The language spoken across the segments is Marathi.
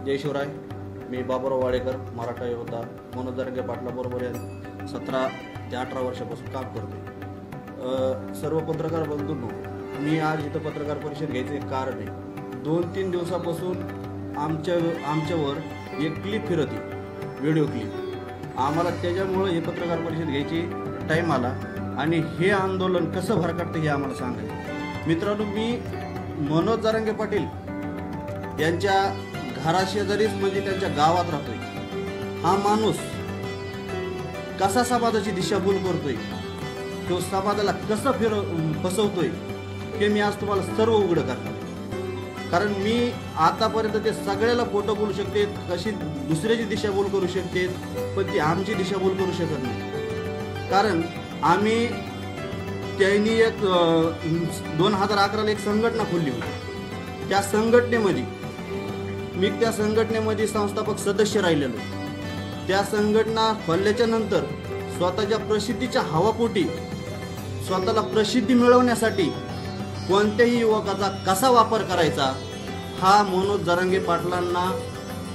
जय शिवराय. मी बाबुराव वाडेकर, मराठा योद्धा, मनोज जरांगे पाटलाबरोबर 17 ते 18 वर्षापासून काम करतो. सर्व पत्रकार बंधूंनो, मी आज इथं पत्रकार परिषद घ्यायचं एक कारण आहे. 2-3 दिवसापासून आमच्यावर एक क्लिप फिरती, व्हिडिओ क्लिप. आम्हाला त्याच्यामुळं हे पत्रकार परिषद घ्यायची टाईम आला आणि हे आंदोलन कसं भरकटतं हे आम्हाला सांगायचं. मित्रांनो, मी मनोज जरांगे पाटील यांच्या घराशेजारीच म्हणजे त्यांच्या गावात राहतोय. हा माणूस कसा समाजाची दिशाभूल करतोय, तो समाजाला कसं फसवतोय हे मी आज तुम्हाला सर्व उघड करणार. कारण मी आतापर्यंत ते सगळ्याला खोटं बोलू शकते, कशी दुसऱ्याची दिशाभूल करू शकते, पण ती आमची दिशाभूल करू शकत नाही. कारण आम्ही त्यांनी एक 2011ला एक संघटना खोलली होती. त्या संघटनेमध्ये त्या संघटनेमध्ये संस्थापक सदस्य राहिलेलो. त्या संघटना खोलल्याच्या नंतर स्वतःच्या प्रसिद्धीच्या हवापोटी स्वतःला प्रसिद्धी मिळवण्यासाठी कोणत्याही युवकाचा कसा वापर करायचा हा मनोज जरांगे पाटलांना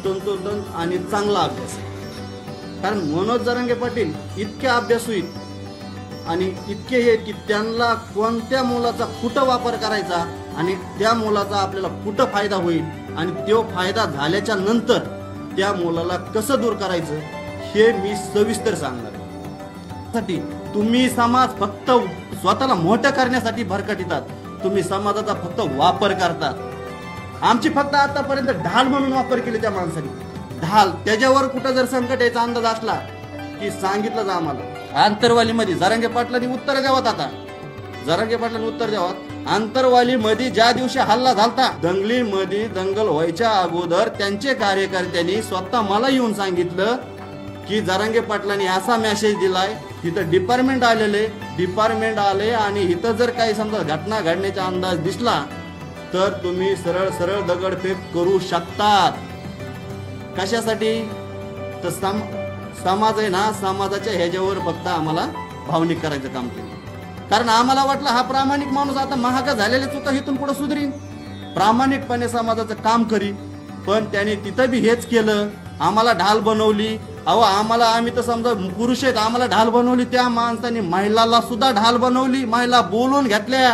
तंतोतंत आणि चांगला अभ्यास आहे. कारण मनोज जरांगे पाटील इतके अभ्यासू आहेत आणि इतके हे की त्यांना कोणत्या मुलाचा कुठं वापर करायचा आणि त्या मुलाचा आपल्याला कुठं फायदा होईल आणि तो फायदा झाल्याच्या नंतर त्या मुलाला कसं दूर करायचं हे मी सविस्तर सांगणार. तुम्ही समाज फक्त स्वतःला मोठं करण्यासाठी भरकटतात, तुम्ही समाजाचा फक्त वापर करतात. आमची फक्त आतापर्यंत ढाल म्हणून वापर केले त्या माणसाने. ढाल त्याच्यावर कुठं जर संकट यायचा अंदाज असला की सांगितलं जा आम्हाला. आंतरवालीमध्ये जरांगे पाटलांनी उत्तर द्यावात. आता जरांगे पाटलांनी उत्तर द्यावात. आंतरवालीमध्ये ज्या दिवशी हल्ला झालता, दंगलीमध्ये दंगल व्हायच्या अगोदर त्यांचे कार्यकर्त्यांनी स्वतः मला येऊन सांगितलं की जरांगे पाटलांनी असा मेसेज दिलाय, इथं डिपार्टमेंट आले आणि इथं जर काही समजा घटना घडण्याचा अंदाज दिसला तर तुम्ही सरळ सरळ दगडफेक करू शकतात. कशासाठी तर समाज आहे ना, समाजाच्या ह्याच्यावर फक्त आम्हाला भावनिक करायचं काम केलं. कारण आम्हाला वाटलं हा प्रामाणिक माणूस आता महागा झालेल्या चुका इथून पुढे सुधरीन, प्रामाणिकपणे समाजाचं काम करी. पण त्याने तिथं बी हेच केलं, आम्हाला ढाल बनवली. आम्ही तर समजा पुरुष आहेत, आम्हाला ढाल बनवली. त्या माणसाने महिलाला सुद्धा ढाल बनवली. महिला बोलून घेतल्या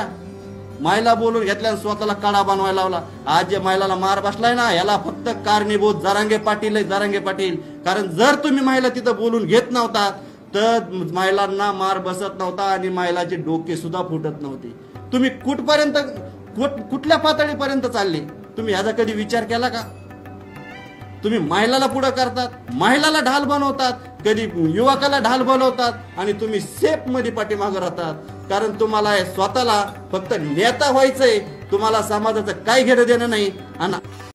आणि स्वतःला काळा बनवायला लावला. आज जे महिलाला मार बसलाय ना, याला फक्त कारणीभूत जरांगे पाटील. कारण जर तुम्ही महिला तिथं बोलून घेत नव्हता तर महिलांना मार बसत नव्हता आणि महिलाचे डोके सुद्धा फुटत नव्हते. तुम्ही कुठल्या पातळीपर्यंत चालले, तुम्ही ह्याचा कधी विचार केला का? तुम्ही महिलाला पुढे करतात, महिलाला ढाल बनवतात, कधी युवकाला ढाल बनवतात आणि तुम्ही सेफ मध्ये पाठीमागे राहतात. कारण तुम्हाला स्वतःला फक्त नेता व्हायचंय, तुम्हाला समाजाचं काही घेणं देणं नाही. आणि